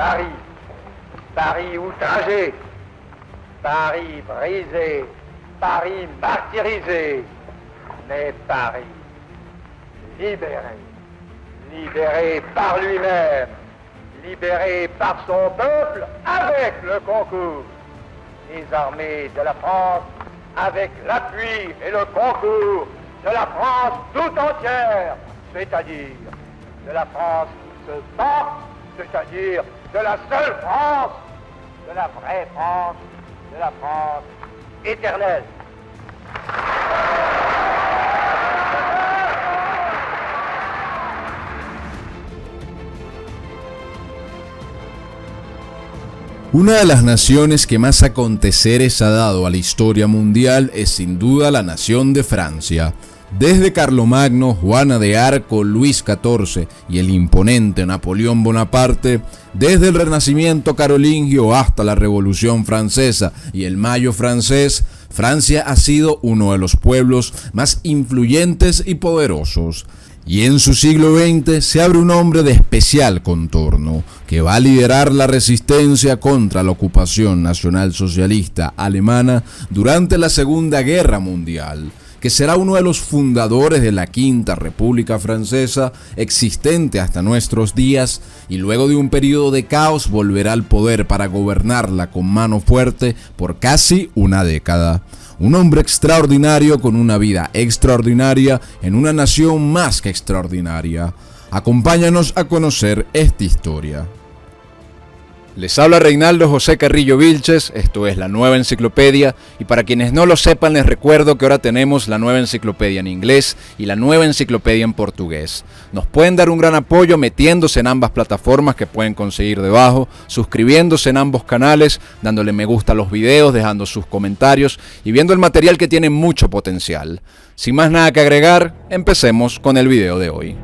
Paris, Paris outragé, Paris brisé, Paris martyrisé, mais Paris libéré, libéré par lui-même, libéré par son peuple avec le concours des armées de la France, avec l'appui et le concours de la France tout entière, c'est-à-dire de la France qui se bat, c'est-à-dire de la seule France, de la vraie France, de la France éternelle. Una de las naciones que más aconteceres ha dado a la historia mundial es sin duda la nación de Francia. Desde Carlomagno, Juana de Arco, Luis XIV y el imponente Napoleón Bonaparte, desde el Renacimiento carolingio hasta la Revolución Francesa y el Mayo francés, Francia ha sido uno de los pueblos más influyentes y poderosos. Y en su siglo XX se abre un hombre de especial contorno, que va a liderar la resistencia contra la ocupación nacionalsocialista alemana durante la Segunda Guerra Mundial, que será uno de los fundadores de la Quinta República Francesa, existente hasta nuestros días, y luego de un periodo de caos volverá al poder para gobernarla con mano fuerte por casi una década. Un hombre extraordinario con una vida extraordinaria en una nación más que extraordinaria. Acompáñanos a conocer esta historia. Les habla Reinaldo José Carrillo Vilches, esto es La Nueva Enciclopedia, y para quienes no lo sepan les recuerdo que ahora tenemos La Nueva Enciclopedia en inglés y La Nueva Enciclopedia en portugués. Nos pueden dar un gran apoyo metiéndose en ambas plataformas que pueden conseguir debajo, suscribiéndose en ambos canales, dándole me gusta a los videos, dejando sus comentarios y viendo el material que tiene mucho potencial. Sin más nada que agregar, empecemos con el video de hoy.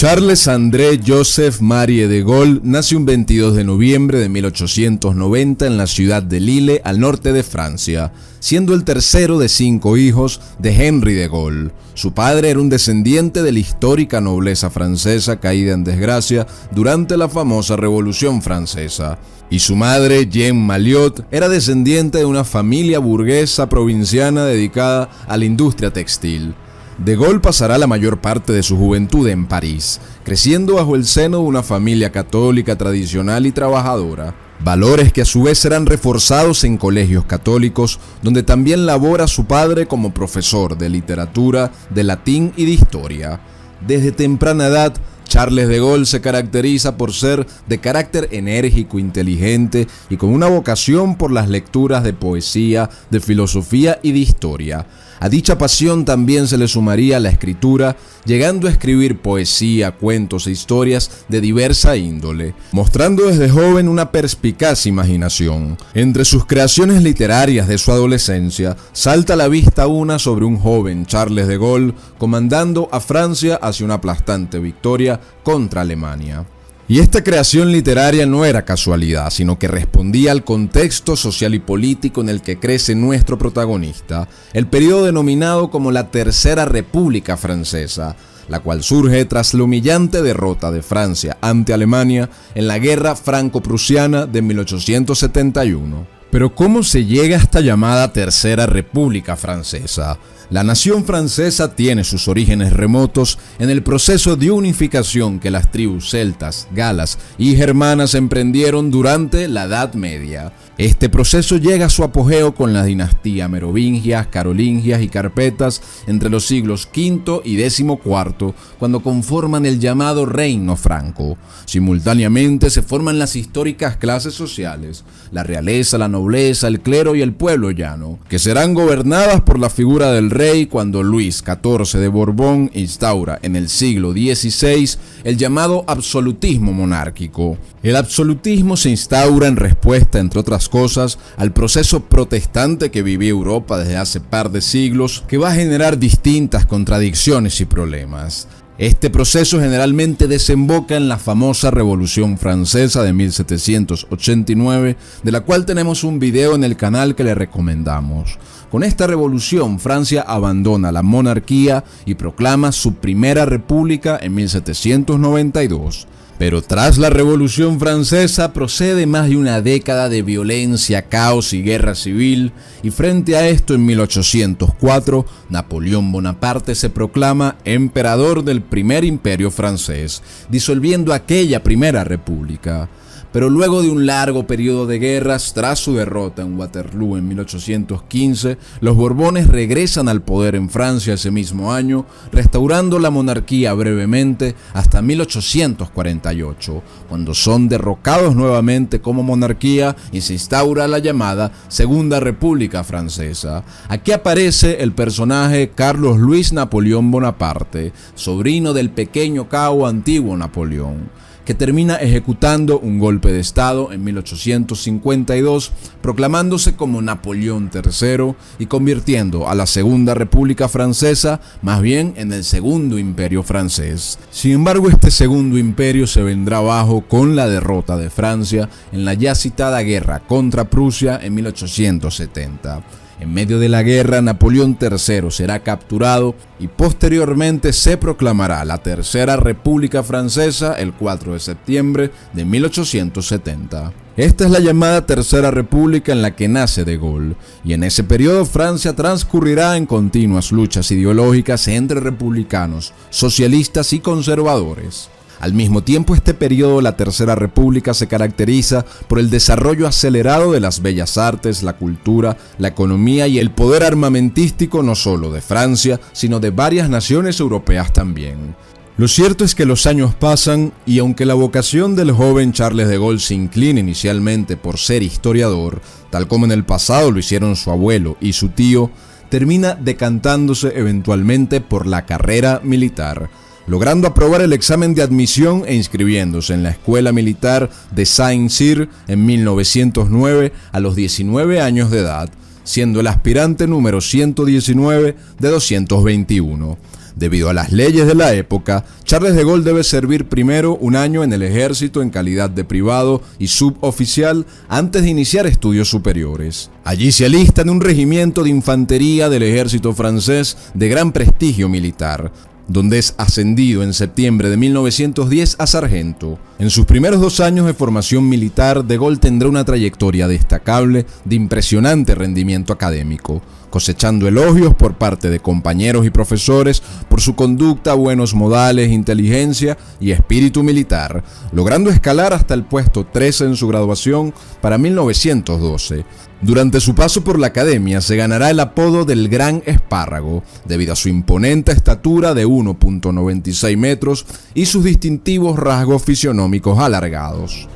Charles André Joseph Marie de Gaulle nace un 22 de noviembre de 1890 en la ciudad de Lille, al norte de Francia, siendo el tercero de 5 hijos de Henry de Gaulle. Su padre era un descendiente de la histórica nobleza francesa caída en desgracia durante la famosa Revolución Francesa, y su madre, Jeanne Malliot, era descendiente de una familia burguesa provinciana dedicada a la industria textil. De Gaulle pasará la mayor parte de su juventud en París, creciendo bajo el seno de una familia católica tradicional y trabajadora, valores que a su vez serán reforzados en colegios católicos, donde también labora su padre como profesor de literatura, de latín y de historia. Desde temprana edad, Charles de Gaulle se caracteriza por ser de carácter enérgico, inteligente y con una vocación por las lecturas de poesía, de filosofía y de historia. A dicha pasión también se le sumaría la escritura, llegando a escribir poesía, cuentos e historias de diversa índole, mostrando desde joven una perspicaz imaginación. Entre sus creaciones literarias de su adolescencia, salta a la vista una sobre un joven Charles de Gaulle comandando a Francia hacia una aplastante victoria contra Alemania. Y esta creación literaria no era casualidad, sino que respondía al contexto social y político en el que crece nuestro protagonista, el periodo denominado como la Tercera República Francesa, la cual surge tras la humillante derrota de Francia ante Alemania en la Guerra Franco-Prusiana de 1871. Pero ¿cómo se llega a esta llamada Tercera República Francesa? La nación francesa tiene sus orígenes remotos en el proceso de unificación que las tribus celtas, galas y germanas emprendieron durante la Edad Media. Este proceso llega a su apogeo con la dinastía merovingias, carolingias y carpetas entre los siglos V y XIV, cuando conforman el llamado Reino Franco. Simultáneamente se forman las históricas clases sociales, la realeza, la nobleza, el clero y el pueblo llano, que serán gobernadas por la figura del rey cuando Luis XIV de Borbón instaura en el siglo XVI el llamado absolutismo monárquico. El absolutismo se instaura en respuesta, entre otras cosas, al proceso protestante que vivía Europa desde hace par de siglos, que va a generar distintas contradicciones y problemas. Este proceso generalmente desemboca en la famosa Revolución Francesa de 1789, de la cual tenemos un video en el canal que le recomendamos. Con esta revolución, Francia abandona la monarquía y proclama su primera república en 1792. Pero tras la Revolución Francesa procede más de una década de violencia, caos y guerra civil, y frente a esto en 1804, Napoleón Bonaparte se proclama emperador del primer imperio francés, disolviendo aquella primera república. Pero luego de un largo periodo de guerras, tras su derrota en Waterloo en 1815, los Borbones regresan al poder en Francia ese mismo año, restaurando la monarquía brevemente hasta 1848, cuando son derrocados nuevamente como monarquía y se instaura la llamada Segunda República Francesa. Aquí aparece el personaje Carlos Luis Napoleón Bonaparte, sobrino del pequeño cabo antiguo Napoleón, que termina ejecutando un golpe de estado en 1852, proclamándose como Napoleón III y convirtiendo a la Segunda República Francesa más bien en el Segundo Imperio francés. Sin embargo, este Segundo Imperio se vendrá abajo con la derrota de Francia en la ya citada guerra contra Prusia en 1870. En medio de la guerra, Napoleón III será capturado y posteriormente se proclamará la Tercera República Francesa el 4 de septiembre de 1870. Esta es la llamada Tercera República en la que nace De Gaulle, y en ese periodo Francia transcurrirá en continuas luchas ideológicas entre republicanos, socialistas y conservadores. Al mismo tiempo, este periodo de la Tercera República se caracteriza por el desarrollo acelerado de las bellas artes, la cultura, la economía y el poder armamentístico no solo de Francia, sino de varias naciones europeas también. Lo cierto es que los años pasan y aunque la vocación del joven Charles de Gaulle se inclina inicialmente por ser historiador, tal como en el pasado lo hicieron su abuelo y su tío, termina decantándose eventualmente por la carrera militar, logrando aprobar el examen de admisión e inscribiéndose en la Escuela Militar de Saint-Cyr en 1909 a los 19 años de edad, siendo el aspirante número 119 de 221. Debido a las leyes de la época, Charles de Gaulle debe servir primero un año en el ejército en calidad de privado y suboficial antes de iniciar estudios superiores. Allí se alista en un regimiento de infantería del ejército francés de gran prestigio militar, donde es ascendido en septiembre de 1910 a sargento. En sus primeros 2 años de formación militar, De Gaulle tendrá una trayectoria destacable de impresionante rendimiento académico, cosechando elogios por parte de compañeros y profesores por su conducta, buenos modales, inteligencia y espíritu militar, logrando escalar hasta el puesto 13 en su graduación para 1912. Durante su paso por la academia se ganará el apodo del Gran Espárrago, debido a su imponente estatura de 1.96 metros y sus distintivos rasgos fisionómicos alargados.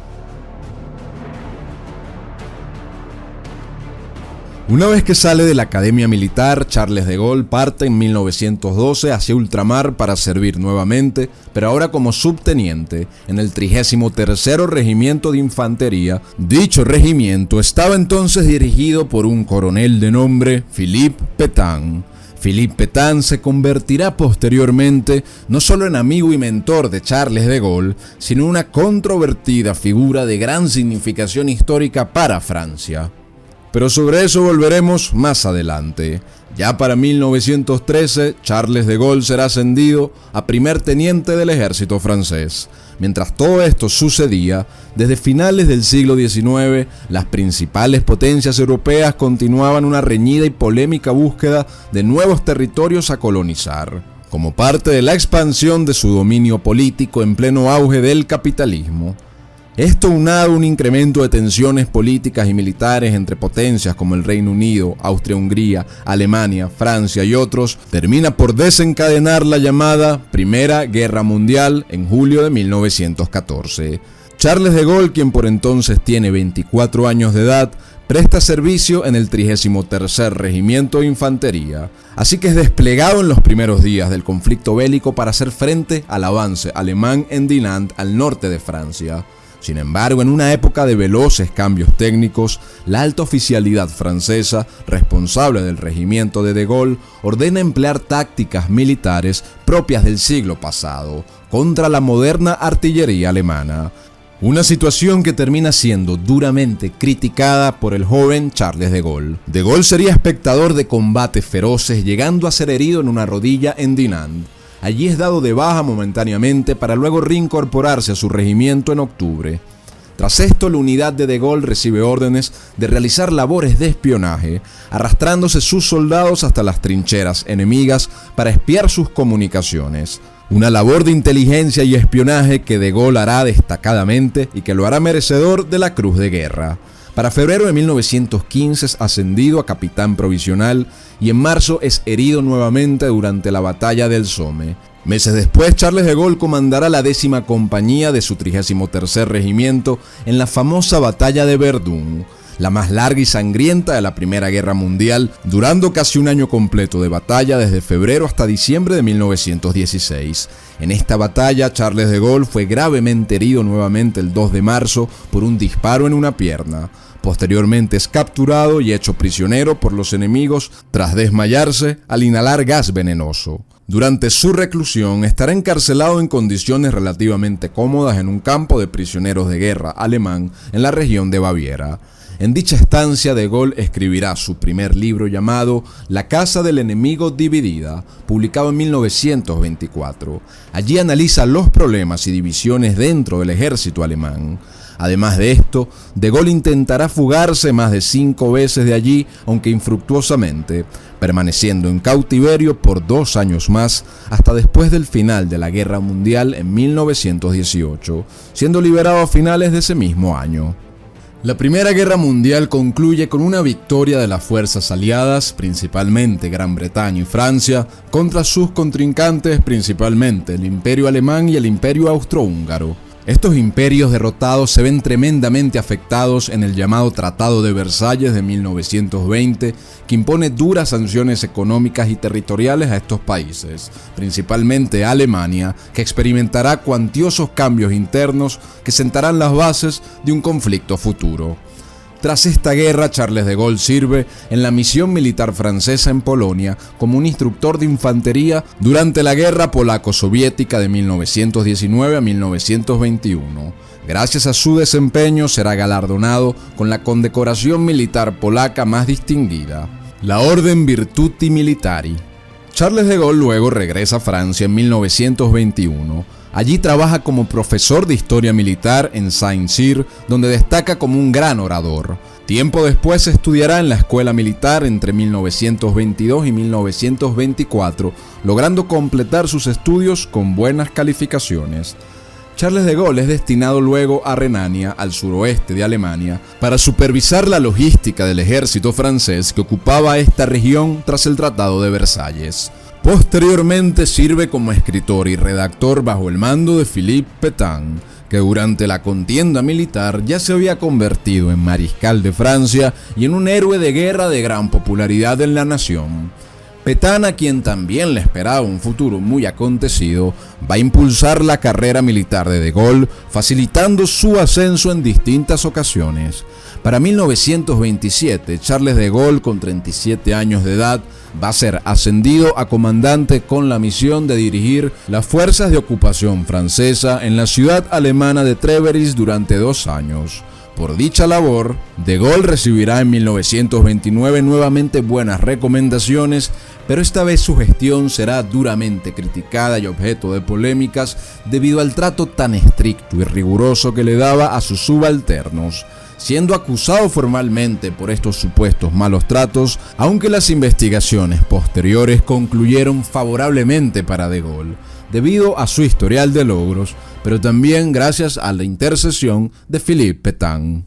Una vez que sale de la academia militar, Charles de Gaulle parte en 1912 hacia ultramar para servir nuevamente, pero ahora como subteniente, en el 33º Regimiento de Infantería. Dicho regimiento estaba entonces dirigido por un coronel de nombre Philippe Pétain. Philippe Pétain se convertirá posteriormente no solo en amigo y mentor de Charles de Gaulle, sino en una controvertida figura de gran significación histórica para Francia. Pero sobre eso volveremos más adelante. Ya para 1913, Charles de Gaulle será ascendido a primer teniente del ejército francés. Mientras todo esto sucedía, desde finales del siglo XIX, las principales potencias europeas continuaban una reñida y polémica búsqueda de nuevos territorios a colonizar, como parte de la expansión de su dominio político en pleno auge del capitalismo. Esto, unado a un incremento de tensiones políticas y militares entre potencias como el Reino Unido, Austria-Hungría, Alemania, Francia y otros, termina por desencadenar la llamada Primera Guerra Mundial en julio de 1914. Charles de Gaulle, quien por entonces tiene 24 años de edad, presta servicio en el 33º Regimiento de Infantería, así que es desplegado en los primeros días del conflicto bélico para hacer frente al avance alemán en Dinant, al norte de Francia. Sin embargo, en una época de veloces cambios técnicos, la alta oficialidad francesa, responsable del regimiento de Gaulle, ordena emplear tácticas militares propias del siglo pasado contra la moderna artillería alemana. Una situación que termina siendo duramente criticada por el joven Charles de Gaulle. De Gaulle sería espectador de combates feroces, llegando a ser herido en una rodilla en Dinant. Allí es dado de baja momentáneamente para luego reincorporarse a su regimiento en octubre. Tras esto, la unidad de Gaulle recibe órdenes de realizar labores de espionaje, arrastrándose sus soldados hasta las trincheras enemigas para espiar sus comunicaciones. Una labor de inteligencia y espionaje que de Gaulle hará destacadamente y que lo hará merecedor de la Cruz de Guerra. Para febrero de 1915 es ascendido a capitán provisional y en marzo es herido nuevamente durante la batalla del Somme. Meses después, Charles de Gaulle comandará la 10ª compañía de su 33er regimiento en la famosa batalla de Verdún, la más larga y sangrienta de la Primera Guerra Mundial, durando casi un año completo de batalla desde febrero hasta diciembre de 1916. En esta batalla, Charles de Gaulle fue gravemente herido nuevamente el 2 de marzo por un disparo en una pierna. Posteriormente es capturado y hecho prisionero por los enemigos tras desmayarse al inhalar gas venenoso. Durante su reclusión estará encarcelado en condiciones relativamente cómodas en un campo de prisioneros de guerra alemán en la región de Baviera. En dicha estancia, de Gaulle escribirá su primer libro llamado La casa del enemigo dividida, publicado en 1924. Allí analiza los problemas y divisiones dentro del ejército alemán. Además de esto, de Gaulle intentará fugarse más de 5 veces de allí, aunque infructuosamente, permaneciendo en cautiverio por 2 años más, hasta después del final de la Guerra Mundial en 1918, siendo liberado a finales de ese mismo año. La Primera Guerra Mundial concluye con una victoria de las fuerzas aliadas, principalmente Gran Bretaña y Francia, contra sus contrincantes, principalmente el Imperio Alemán y el Imperio Austrohúngaro. Estos imperios derrotados se ven tremendamente afectados en el llamado Tratado de Versalles de 1920, que impone duras sanciones económicas y territoriales a estos países, principalmente a Alemania, que experimentará cuantiosos cambios internos que sentarán las bases de un conflicto futuro. Tras esta guerra, Charles de Gaulle sirve en la misión militar francesa en Polonia como un instructor de infantería durante la guerra polaco-soviética de 1919 a 1921. Gracias a su desempeño será galardonado con la condecoración militar polaca más distinguida, la Orden Virtuti Militari. Charles de Gaulle luego regresa a Francia en 1921. Allí trabaja como profesor de historia militar en Saint-Cyr, donde destaca como un gran orador. Tiempo después estudiará en la escuela militar entre 1922 y 1924, logrando completar sus estudios con buenas calificaciones. Charles de Gaulle es destinado luego a Renania, al suroeste de Alemania, para supervisar la logística del ejército francés que ocupaba esta región tras el Tratado de Versalles. Posteriormente sirve como escritor y redactor bajo el mando de Philippe Pétain, que durante la contienda militar ya se había convertido en mariscal de Francia y en un héroe de guerra de gran popularidad en la nación. Pétain, a quien también le esperaba un futuro muy acontecido, va a impulsar la carrera militar de Gaulle, facilitando su ascenso en distintas ocasiones. Para 1927, Charles de Gaulle, con 37 años de edad, va a ser ascendido a comandante con la misión de dirigir las fuerzas de ocupación francesa en la ciudad alemana de Trèveris durante 2 años. Por dicha labor, de Gaulle recibirá en 1929 nuevamente buenas recomendaciones, pero esta vez su gestión será duramente criticada y objeto de polémicas debido al trato tan estricto y riguroso que le daba a sus subalternos, siendo acusado formalmente por estos supuestos malos tratos, aunque las investigaciones posteriores concluyeron favorablemente para de Gaulle, debido a su historial de logros, pero también gracias a la intercesión de Philippe Pétain.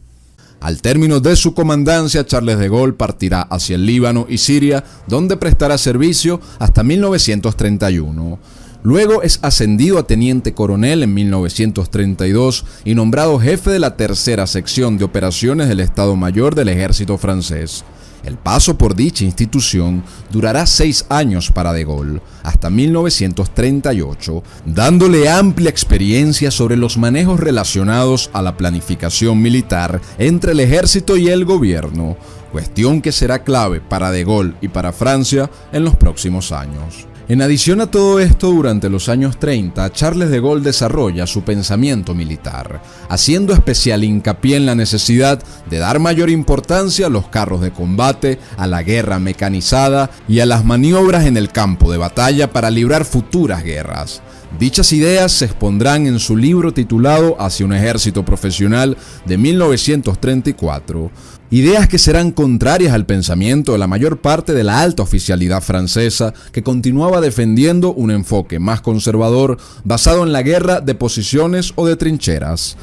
Al término de su comandancia, Charles de Gaulle partirá hacia el Líbano y Siria, donde prestará servicio hasta 1931. Luego es ascendido a teniente coronel en 1932 y nombrado jefe de la tercera sección de operaciones del Estado Mayor del Ejército francés. El paso por dicha institución durará 6 años para De Gaulle, hasta 1938, dándole amplia experiencia sobre los manejos relacionados a la planificación militar entre el ejército y el gobierno, cuestión que será clave para De Gaulle y para Francia en los próximos años. En adición a todo esto, durante los años 30, Charles de Gaulle desarrolla su pensamiento militar, haciendo especial hincapié en la necesidad de dar mayor importancia a los carros de combate, a la guerra mecanizada y a las maniobras en el campo de batalla para librar futuras guerras. Dichas ideas se expondrán en su libro titulado Hacia un ejército profesional de 1934. Ideas que serán contrarias al pensamiento de la mayor parte de la alta oficialidad francesa, que continuaba defendiendo un enfoque más conservador basado en la guerra de posiciones o de trincheras.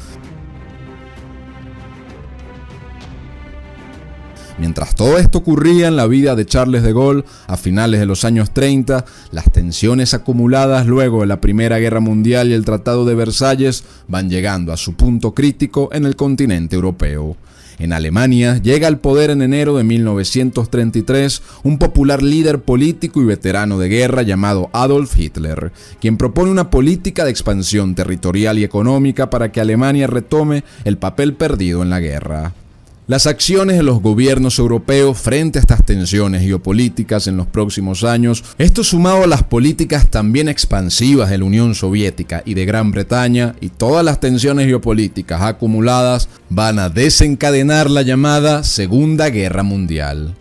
Mientras todo esto ocurría en la vida de Charles de Gaulle a finales de los años 30, las tensiones acumuladas luego de la Primera Guerra Mundial y el Tratado de Versalles van llegando a su punto crítico en el continente europeo. En Alemania llega al poder en enero de 1933 un popular líder político y veterano de guerra llamado Adolf Hitler, quien propone una política de expansión territorial y económica para que Alemania retome el papel perdido en la guerra. Las acciones de los gobiernos europeos frente a estas tensiones geopolíticas en los próximos años, esto sumado a las políticas también expansivas de la Unión Soviética y de Gran Bretaña y todas las tensiones geopolíticas acumuladas, van a desencadenar la llamada Segunda Guerra Mundial.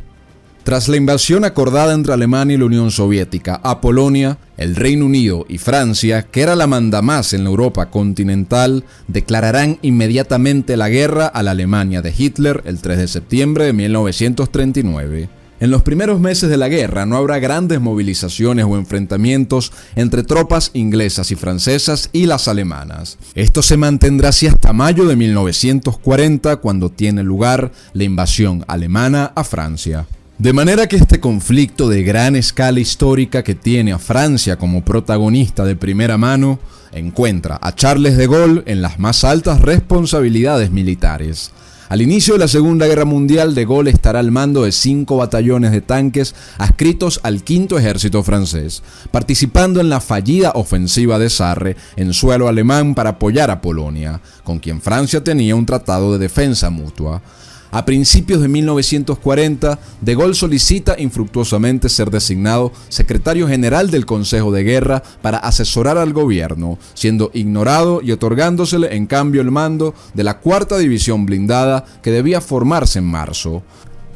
Tras la invasión acordada entre Alemania y la Unión Soviética a Polonia, el Reino Unido y Francia, que era la mandamás en la Europa continental, declararán inmediatamente la guerra a la Alemania de Hitler el 3 de septiembre de 1939. En los primeros meses de la guerra no habrá grandes movilizaciones o enfrentamientos entre tropas inglesas y francesas y las alemanas. Esto se mantendrá así hasta mayo de 1940, cuando tiene lugar la invasión alemana a Francia. De manera que este conflicto de gran escala histórica, que tiene a Francia como protagonista de primera mano, encuentra a Charles de Gaulle en las más altas responsabilidades militares. Al inicio de la Segunda Guerra Mundial, de Gaulle estará al mando de 5 batallones de tanques adscritos al V Ejército francés, participando en la fallida ofensiva de Sarre en suelo alemán para apoyar a Polonia, con quien Francia tenía un tratado de defensa mutua. A principios de 1940, de Gaulle solicita infructuosamente ser designado secretario general del Consejo de Guerra para asesorar al gobierno, siendo ignorado y otorgándosele en cambio el mando de la 4ª División Blindada, que debía formarse en marzo.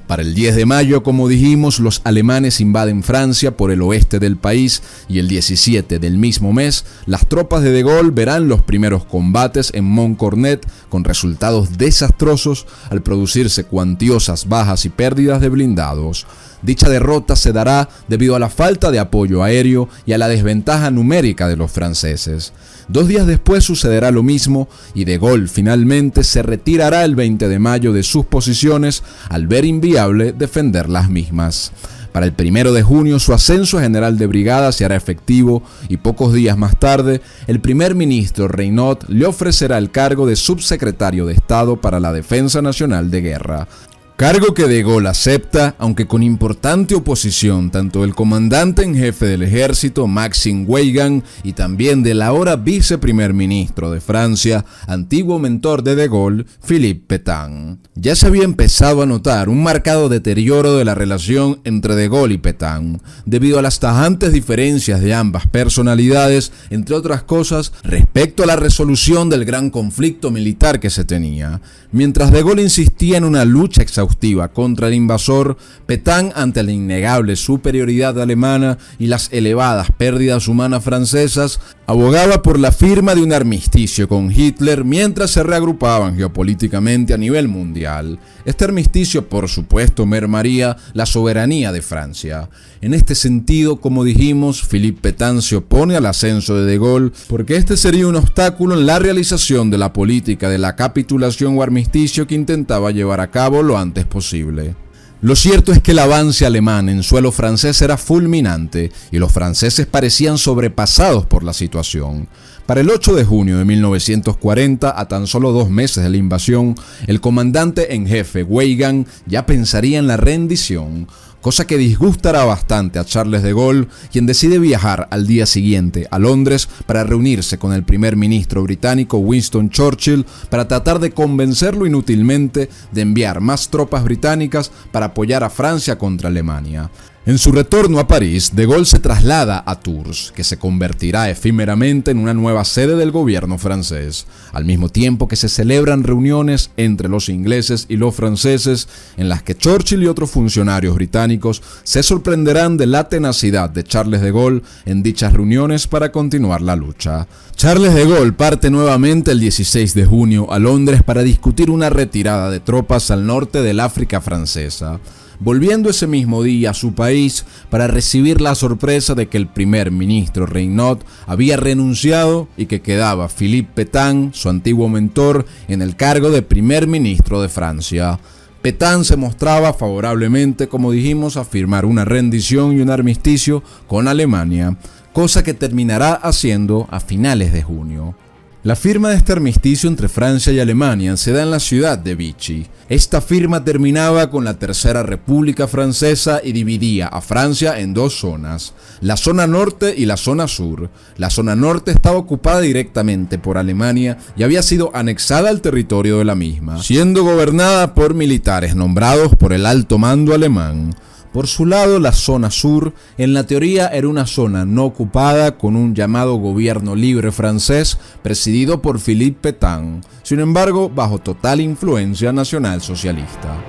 Para el 10 de mayo, como dijimos, los alemanes invaden Francia por el oeste del país y el 17 del mismo mes, las tropas de Gaulle verán los primeros combates en Montcornet con resultados desastrosos al producirse cuantiosas bajas y pérdidas de blindados. Dicha derrota se dará debido a la falta de apoyo aéreo y a la desventaja numérica de los franceses. 2 días después sucederá lo mismo y de Gaulle finalmente se retirará el 20 de mayo de sus posiciones al ver inviable defender las mismas. Para el 1 de junio su ascenso a general de brigada se hará efectivo y pocos días más tarde el primer ministro Reynaud le ofrecerá el cargo de subsecretario de Estado para la Defensa Nacional de Guerra. Cargo que de Gaulle acepta, aunque con importante oposición tanto del comandante en jefe del ejército, Maxime Weygand, y también del ahora viceprimer ministro de Francia, antiguo mentor de Gaulle, Philippe Pétain. Ya se había empezado a notar un marcado deterioro de la relación entre de Gaulle y Pétain, debido a las tajantes diferencias de ambas personalidades, entre otras cosas, respecto a la resolución del gran conflicto militar que se tenía. Mientras de Gaulle insistía en una lucha exhaustiva contra el invasor, Pétain, ante la innegable superioridad alemana y las elevadas pérdidas humanas francesas, abogaba por la firma de un armisticio con Hitler mientras se reagrupaban geopolíticamente a nivel mundial. Este armisticio, por supuesto, mermaría la soberanía de Francia. En este sentido, como dijimos, Philippe Pétain se opone al ascenso de Gaulle porque este sería un obstáculo en la realización de la política de la capitulación o armisticio que intentaba llevar a cabo lo antes posible. Lo cierto es que el avance alemán en suelo francés era fulminante y los franceses parecían sobrepasados por la situación. Para el 8 de junio de 1940, a tan solo 2 meses de la invasión, el comandante en jefe, Weygand, ya pensaría en la rendición, cosa que disgustará bastante a Charles de Gaulle, quien decide viajar al día siguiente a Londres para reunirse con el primer ministro británico Winston Churchill para tratar de convencerlo inútilmente de enviar más tropas británicas para apoyar a Francia contra Alemania. En su retorno a París, de Gaulle se traslada a Tours, que se convertirá efímeramente en una nueva sede del gobierno francés, al mismo tiempo que se celebran reuniones entre los ingleses y los franceses, en las que Churchill y otros funcionarios británicos se sorprenderán de la tenacidad de Charles de Gaulle en dichas reuniones para continuar la lucha. Charles de Gaulle parte nuevamente el 16 de junio a Londres para discutir una retirada de tropas al norte del África francesa, volviendo ese mismo día a su país para recibir la sorpresa de que el primer ministro Reynaud había renunciado y que quedaba Philippe Pétain, su antiguo mentor, en el cargo de primer ministro de Francia. Pétain se mostraba favorablemente, como dijimos, a firmar una rendición y un armisticio con Alemania, cosa que terminará haciendo a finales de junio. La firma de este armisticio entre Francia y Alemania se da en la ciudad de Vichy. Esta firma terminaba con la Tercera República Francesa y dividía a Francia en 2 zonas, la zona norte y la zona sur. La zona norte estaba ocupada directamente por Alemania y había sido anexada al territorio de la misma, siendo gobernada por militares nombrados por el alto mando alemán. Por su lado, la zona sur, en la teoría, era una zona no ocupada con un llamado gobierno libre francés presidido por Philippe Pétain, sin embargo, bajo total influencia nacionalsocialista.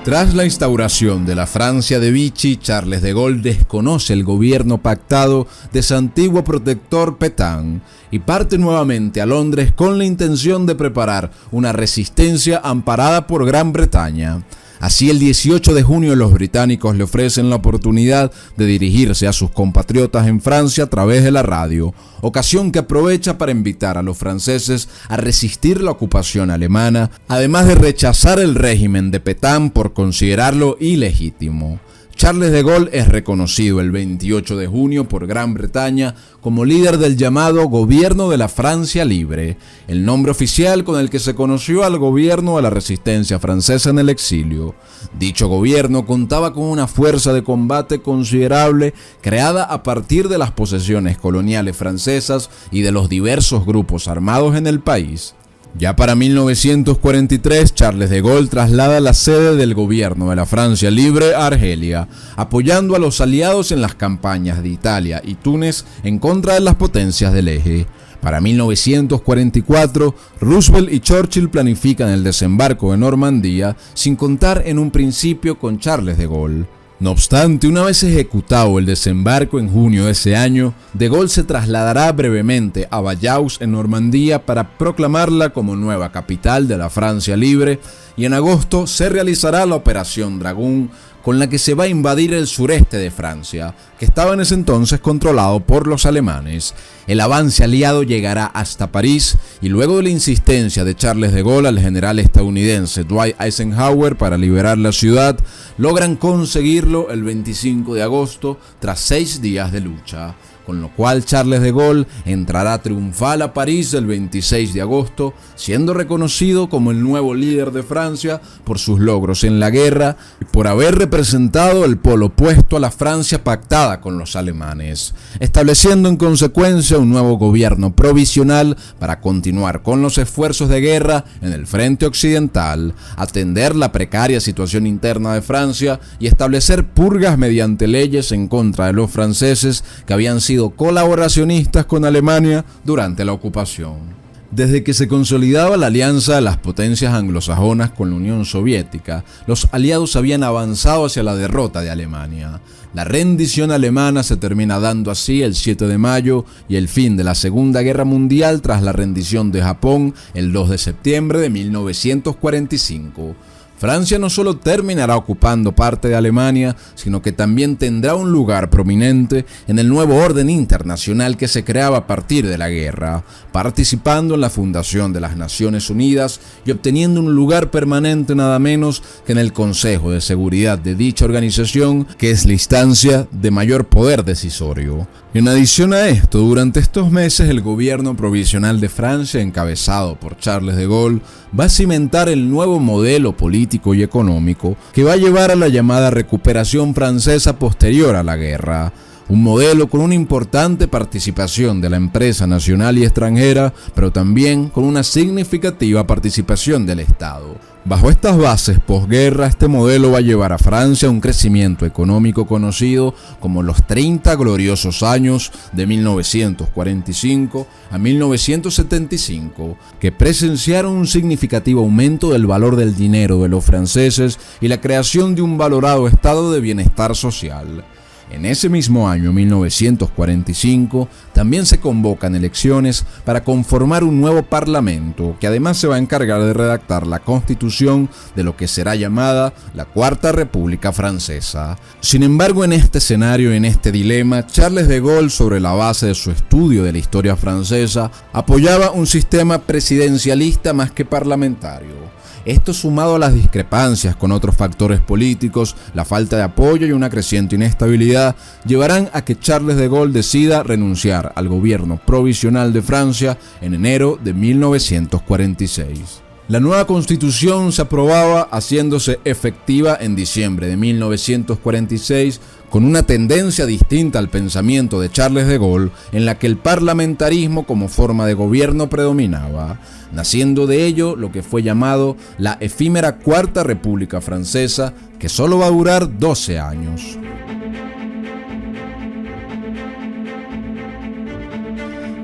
Tras la instauración de la Francia de Vichy, Charles de Gaulle desconoce el gobierno pactado de su antiguo protector Pétain y parte nuevamente a Londres con la intención de preparar una resistencia amparada por Gran Bretaña. Así, el 18 de junio los británicos le ofrecen la oportunidad de dirigirse a sus compatriotas en Francia a través de la radio, ocasión que aprovecha para invitar a los franceses a resistir la ocupación alemana, además de rechazar el régimen de Pétain por considerarlo ilegítimo. Charles de Gaulle es reconocido el 28 de junio por Gran Bretaña como líder del llamado Gobierno de la Francia Libre, el nombre oficial con el que se conoció al gobierno de la resistencia francesa en el exilio. Dicho gobierno contaba con una fuerza de combate considerable creada a partir de las posesiones coloniales francesas y de los diversos grupos armados en el país. Ya para 1943, Charles de Gaulle traslada la sede del gobierno de la Francia Libre a Argelia, apoyando a los aliados en las campañas de Italia y Túnez en contra de las potencias del eje. Para 1944, Roosevelt y Churchill planifican el desembarco de Normandía sin contar en un principio con Charles de Gaulle. No obstante, una vez ejecutado el desembarco en junio de ese año, de Gaulle se trasladará brevemente a Vallauux en Normandía para proclamarla como nueva capital de la Francia Libre, y en agosto se realizará la Operación Dragón, con la que se va a invadir el sureste de Francia, que estaba en ese entonces controlado por los alemanes. El avance aliado llegará hasta París y luego de la insistencia de Charles de Gaulle al general estadounidense Dwight Eisenhower para liberar la ciudad, logran conseguirlo el 25 de agosto tras 6 días de lucha, con lo cual Charles de Gaulle entrará triunfal a París el 26 de agosto, siendo reconocido como el nuevo líder de Francia por sus logros en la guerra y por haber representado el polo opuesto a la Francia pactada con los alemanes, estableciendo en consecuencia un nuevo gobierno provisional para continuar con los esfuerzos de guerra en el frente occidental, atender la precaria situación interna de Francia y establecer purgas mediante leyes en contra de los franceses que habían sido colaboracionistas con Alemania durante la ocupación. Desde que se consolidaba la alianza de las potencias anglosajonas con la Unión Soviética, los aliados habían avanzado hacia la derrota de Alemania. La rendición alemana se termina dando así el 7 de mayo y el fin de la Segunda Guerra Mundial tras la rendición de Japón el 2 de septiembre de 1945. Francia no solo terminará ocupando parte de Alemania, sino que también tendrá un lugar prominente en el nuevo orden internacional que se creaba a partir de la guerra, participando en la fundación de las Naciones Unidas y obteniendo un lugar permanente nada menos que en el Consejo de Seguridad de dicha organización, que es la instancia de mayor poder decisorio. En adición a esto, durante estos meses el gobierno provisional de Francia, encabezado por Charles de Gaulle, va a cimentar el nuevo modelo político y económico que va a llevar a la llamada recuperación francesa posterior a la guerra. Un modelo con una importante participación de la empresa nacional y extranjera, pero también con una significativa participación del Estado. Bajo estas bases posguerra, este modelo va a llevar a Francia a un crecimiento económico conocido como los 30 gloriosos años de 1945 a 1975, que presenciaron un significativo aumento del valor del dinero de los franceses y la creación de un valorado estado de bienestar social. En ese mismo año, 1945, también se convocan elecciones para conformar un nuevo parlamento que además se va a encargar de redactar la constitución de lo que será llamada la Cuarta República Francesa. Sin embargo, en este escenario, en este dilema, Charles de Gaulle, sobre la base de su estudio de la historia francesa, apoyaba un sistema presidencialista más que parlamentario. Esto, sumado a las discrepancias con otros factores políticos, la falta de apoyo y una creciente inestabilidad, llevarán a que Charles de Gaulle decida renunciar al gobierno provisional de Francia en enero de 1946. La nueva constitución se aprobaba haciéndose efectiva en diciembre de 1946, con una tendencia distinta al pensamiento de Charles de Gaulle, en la que el parlamentarismo como forma de gobierno predominaba, naciendo de ello lo que fue llamado la efímera Cuarta República Francesa, que solo va a durar 12 años.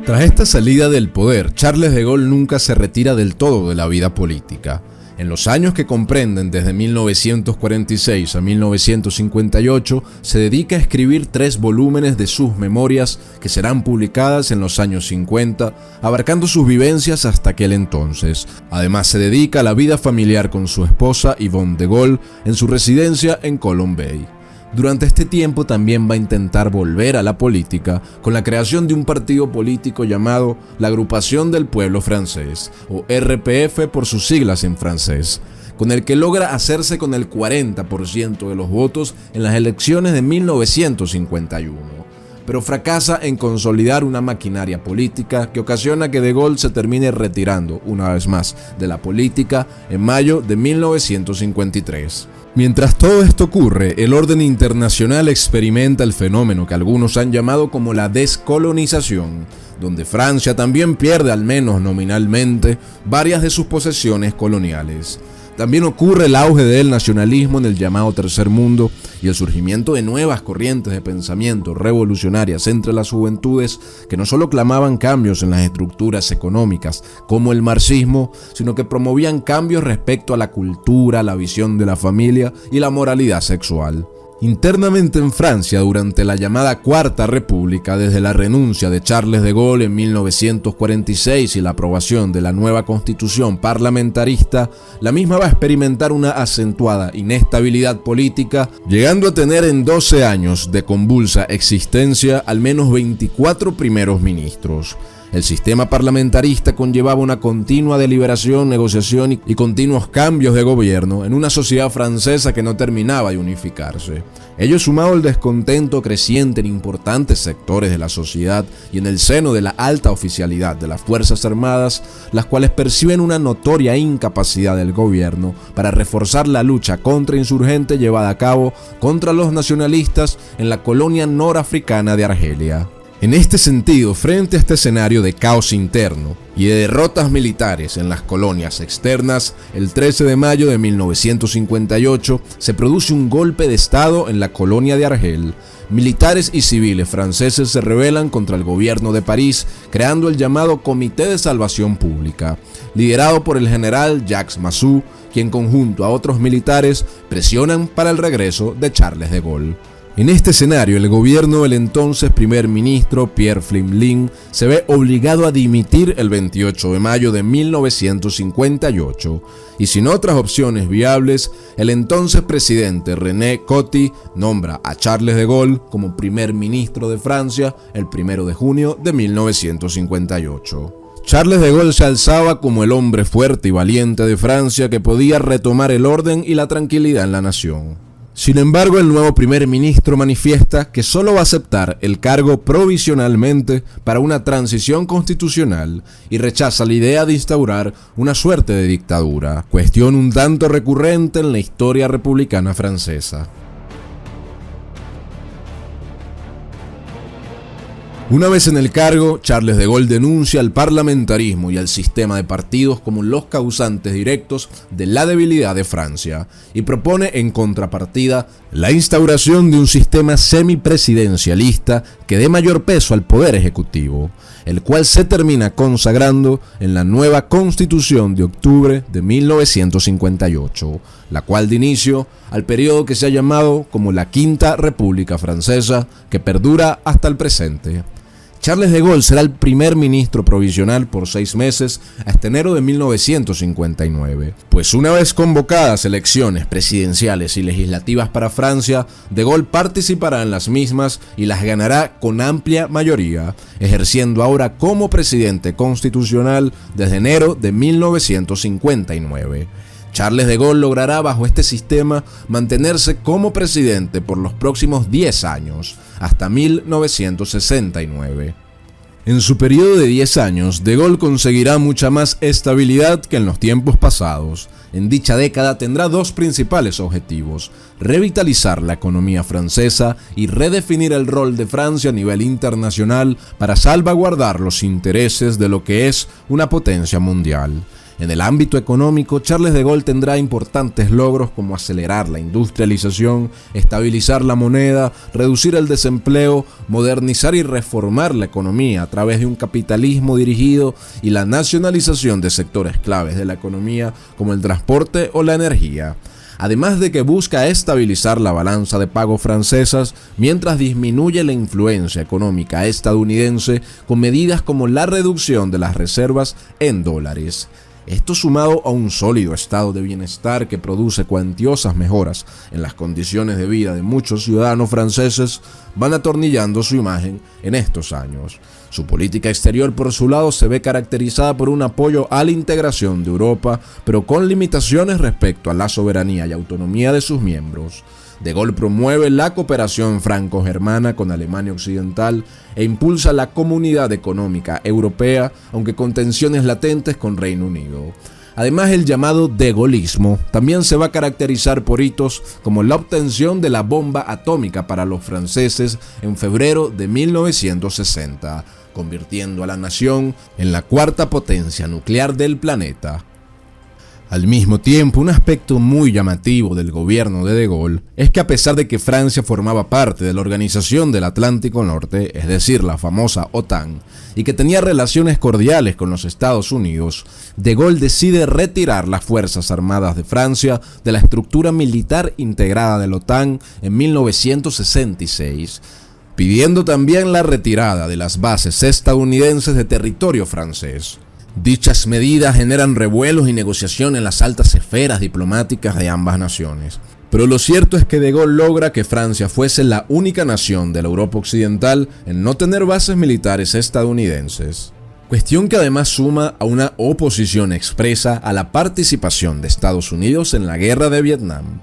Tras esta salida del poder, Charles de Gaulle nunca se retira del todo de la vida política. En los años que comprenden desde 1946 a 1958, se dedica a escribir 3 volúmenes de sus memorias que serán publicadas en los años 50, abarcando sus vivencias hasta aquel entonces. Además, se dedica a la vida familiar con su esposa Yvonne de Gaulle en su residencia en Colombey. Durante este tiempo también va a intentar volver a la política con la creación de un partido político llamado la Agrupación del Pueblo Francés, o RPF por sus siglas en francés, con el que logra hacerse con el 40% de los votos en las elecciones de 1951. Pero fracasa en consolidar una maquinaria política que ocasiona que de Gaulle se termine retirando una vez más de la política en mayo de 1953. Mientras todo esto ocurre, el orden internacional experimenta el fenómeno que algunos han llamado como la descolonización, donde Francia también pierde, al menos nominalmente, varias de sus posesiones coloniales. También ocurre el auge del nacionalismo en el llamado Tercer Mundo y el surgimiento de nuevas corrientes de pensamiento revolucionarias entre las juventudes que no solo clamaban cambios en las estructuras económicas como el marxismo, sino que promovían cambios respecto a la cultura, la visión de la familia y la moralidad sexual. Internamente en Francia, durante la llamada Cuarta República, desde la renuncia de Charles de Gaulle en 1946 y la aprobación de la nueva constitución parlamentarista, la misma va a experimentar una acentuada inestabilidad política, llegando a tener en 12 años de convulsa existencia al menos 24 primeros ministros. El sistema parlamentarista conllevaba una continua deliberación, negociación y continuos cambios de gobierno en una sociedad francesa que no terminaba de unificarse. Ello sumado al descontento creciente en importantes sectores de la sociedad y en el seno de la alta oficialidad de las Fuerzas Armadas, las cuales perciben una notoria incapacidad del gobierno para reforzar la lucha contrainsurgente llevada a cabo contra los nacionalistas en la colonia norafricana de Argelia. En este sentido, frente a este escenario de caos interno y de derrotas militares en las colonias externas, el 13 de mayo de 1958 se produce un golpe de estado en la colonia de Argel. Militares y civiles franceses se rebelan contra el gobierno de París, creando el llamado Comité de Salvación Pública, liderado por el general Jacques Massu, quien junto a otros militares presionan para el regreso de Charles de Gaulle. En este escenario, el gobierno del entonces primer ministro Pierre Pflimlin se ve obligado a dimitir el 28 de mayo de 1958 y sin otras opciones viables, el entonces presidente René Coty nombra a Charles de Gaulle como primer ministro de Francia el 1 de junio de 1958. Charles de Gaulle se alzaba como el hombre fuerte y valiente de Francia que podía retomar el orden y la tranquilidad en la nación. Sin embargo, el nuevo primer ministro manifiesta que solo va a aceptar el cargo provisionalmente para una transición constitucional y rechaza la idea de instaurar una suerte de dictadura, cuestión un tanto recurrente en la historia republicana francesa. Una vez en el cargo, Charles de Gaulle denuncia al parlamentarismo y al sistema de partidos como los causantes directos de la debilidad de Francia y propone en contrapartida la instauración de un sistema semipresidencialista que dé mayor peso al poder ejecutivo, el cual se termina consagrando en la nueva Constitución de octubre de 1958, la cual da inicio al periodo que se ha llamado como la Quinta República Francesa, que perdura hasta el presente. Charles de Gaulle será el primer ministro provisional por 6 meses hasta enero de 1959, pues una vez convocadas elecciones presidenciales y legislativas para Francia, de Gaulle participará en las mismas y las ganará con amplia mayoría, ejerciendo ahora como presidente constitucional desde enero de 1959. Charles de Gaulle logrará bajo este sistema mantenerse como presidente por los próximos 10 años, hasta 1969. En su periodo de 10 años, de Gaulle conseguirá mucha más estabilidad que en los tiempos pasados. En dicha década tendrá 2 principales objetivos: revitalizar la economía francesa y redefinir el rol de Francia a nivel internacional para salvaguardar los intereses de lo que es una potencia mundial. En el ámbito económico, Charles de Gaulle tendrá importantes logros como acelerar la industrialización, estabilizar la moneda, reducir el desempleo, modernizar y reformar la economía a través de un capitalismo dirigido y la nacionalización de sectores claves de la economía como el transporte o la energía. Además de que busca estabilizar la balanza de pagos francesas mientras disminuye la influencia económica estadounidense con medidas como la reducción de las reservas en dólares. Esto sumado a un sólido estado de bienestar que produce cuantiosas mejoras en las condiciones de vida de muchos ciudadanos franceses, van atornillando su imagen en estos años. Su política exterior, por su lado, se ve caracterizada por un apoyo a la integración de Europa, pero con limitaciones respecto a la soberanía y autonomía de sus miembros. De Gaulle promueve la cooperación franco-germana con Alemania Occidental e impulsa la Comunidad Económica Europea, aunque con tensiones latentes con Reino Unido. Además, el llamado degaullismo también se va a caracterizar por hitos como la obtención de la bomba atómica para los franceses en febrero de 1960, convirtiendo a la nación en la 4ª potencia nuclear del planeta. Al mismo tiempo, un aspecto muy llamativo del gobierno de Gaulle es que a pesar de que Francia formaba parte de la Organización del Atlántico Norte, es decir, la famosa OTAN, y que tenía relaciones cordiales con los Estados Unidos, de Gaulle decide retirar las Fuerzas Armadas de Francia de la estructura militar integrada de la OTAN en 1966, pidiendo también la retirada de las bases estadounidenses de territorio francés. Dichas medidas generan revuelos y negociación en las altas esferas diplomáticas de ambas naciones. Pero lo cierto es que de Gaulle logra que Francia fuese la única nación de la Europa Occidental en no tener bases militares estadounidenses. Cuestión que además suma a una oposición expresa a la participación de Estados Unidos en la guerra de Vietnam.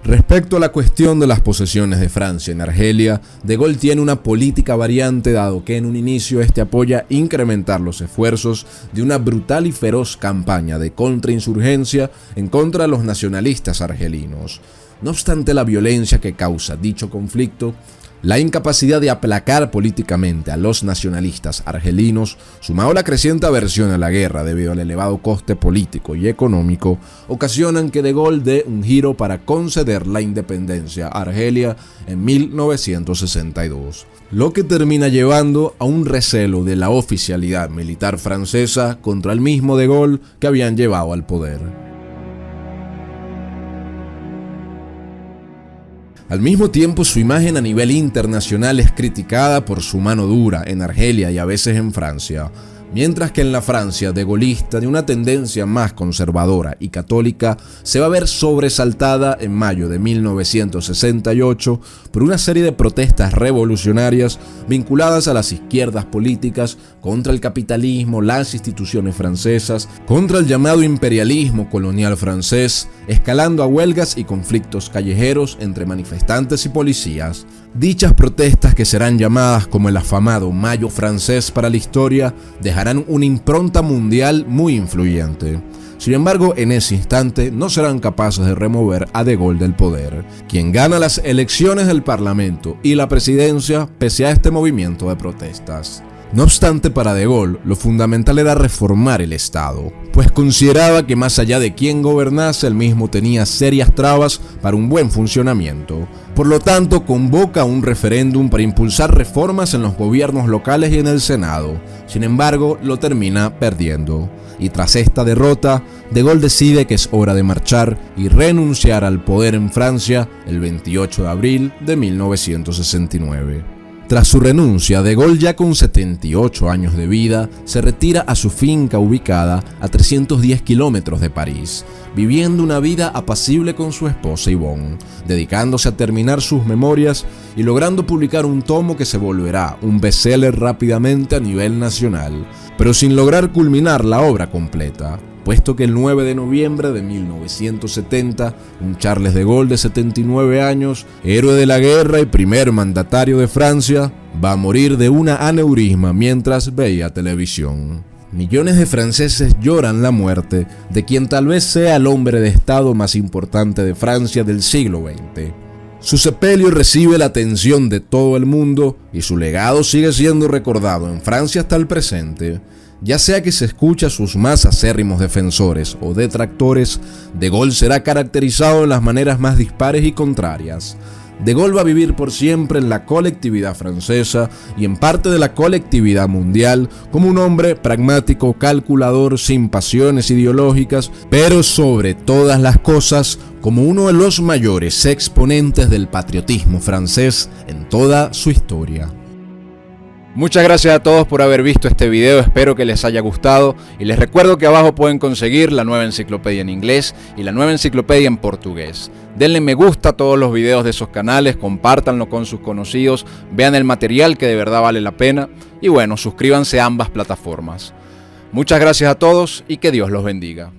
Respecto a la cuestión de las posesiones de Francia en Argelia, de Gaulle tiene una política variante dado que en un inicio apoya incrementar los esfuerzos de una brutal y feroz campaña de contrainsurgencia en contra de los nacionalistas argelinos. No obstante la violencia que causa dicho conflicto, la incapacidad de aplacar políticamente a los nacionalistas argelinos, sumado a la creciente aversión a la guerra debido al elevado coste político y económico, ocasionan que de Gaulle dé un giro para conceder la independencia a Argelia en 1962, lo que termina llevando a un recelo de la oficialidad militar francesa contra el mismo de Gaulle que habían llevado al poder. Al mismo tiempo, su imagen a nivel internacional es criticada por su mano dura en Argelia y a veces en Francia, mientras que en la Francia degaulista, de una tendencia más conservadora y católica, se va a ver sobresaltada en mayo de 1968 por una serie de protestas revolucionarias vinculadas a las izquierdas políticas, contra el capitalismo, las instituciones francesas, contra el llamado imperialismo colonial francés, escalando a huelgas y conflictos callejeros entre manifestantes y policías. Dichas protestas, que serán llamadas como el afamado Mayo francés para la historia, dejarán una impronta mundial muy influyente. Sin embargo, en ese instante no serán capaces de remover a De Gaulle del poder, quien gana las elecciones del Parlamento y la presidencia pese a este movimiento de protestas. No obstante, para De Gaulle, lo fundamental era reformar el Estado, pues consideraba que más allá de quién gobernase, él mismo tenía serias trabas para un buen funcionamiento. Por lo tanto, convoca un referéndum para impulsar reformas en los gobiernos locales y en el Senado. Sin embargo, lo termina perdiendo. Y tras esta derrota, De Gaulle decide que es hora de marchar y renunciar al poder en Francia el 28 de abril de 1969. Tras su renuncia, De Gaulle, ya con 78 años de vida, se retira a su finca ubicada a 310 kilómetros de París, viviendo una vida apacible con su esposa Yvonne, dedicándose a terminar sus memorias y logrando publicar un tomo que se volverá un bestseller rápidamente a nivel nacional, pero sin lograr culminar la obra completa, puesto que el 9 de noviembre de 1970, un Charles de Gaulle de 79 años, héroe de la guerra y primer mandatario de Francia, va a morir de una aneurisma mientras veía televisión. Millones de franceses lloran la muerte de quien tal vez sea el hombre de Estado más importante de Francia del siglo XX. Su sepelio recibe la atención de todo el mundo y su legado sigue siendo recordado en Francia hasta el presente. Ya sea que se escucha a sus más acérrimos defensores o detractores, De Gaulle será caracterizado en las maneras más dispares y contrarias. De Gaulle va a vivir por siempre en la colectividad francesa y en parte de la colectividad mundial como un hombre pragmático, calculador, sin pasiones ideológicas, pero sobre todas las cosas como uno de los mayores exponentes del patriotismo francés en toda su historia. Muchas gracias a todos por haber visto este video, espero que les haya gustado y les recuerdo que abajo pueden conseguir la nueva enciclopedia en inglés y la nueva enciclopedia en portugués. Denle me gusta a todos los videos de esos canales, compártanlo con sus conocidos, vean el material que de verdad vale la pena y bueno, suscríbanse a ambas plataformas. Muchas gracias a todos y que Dios los bendiga.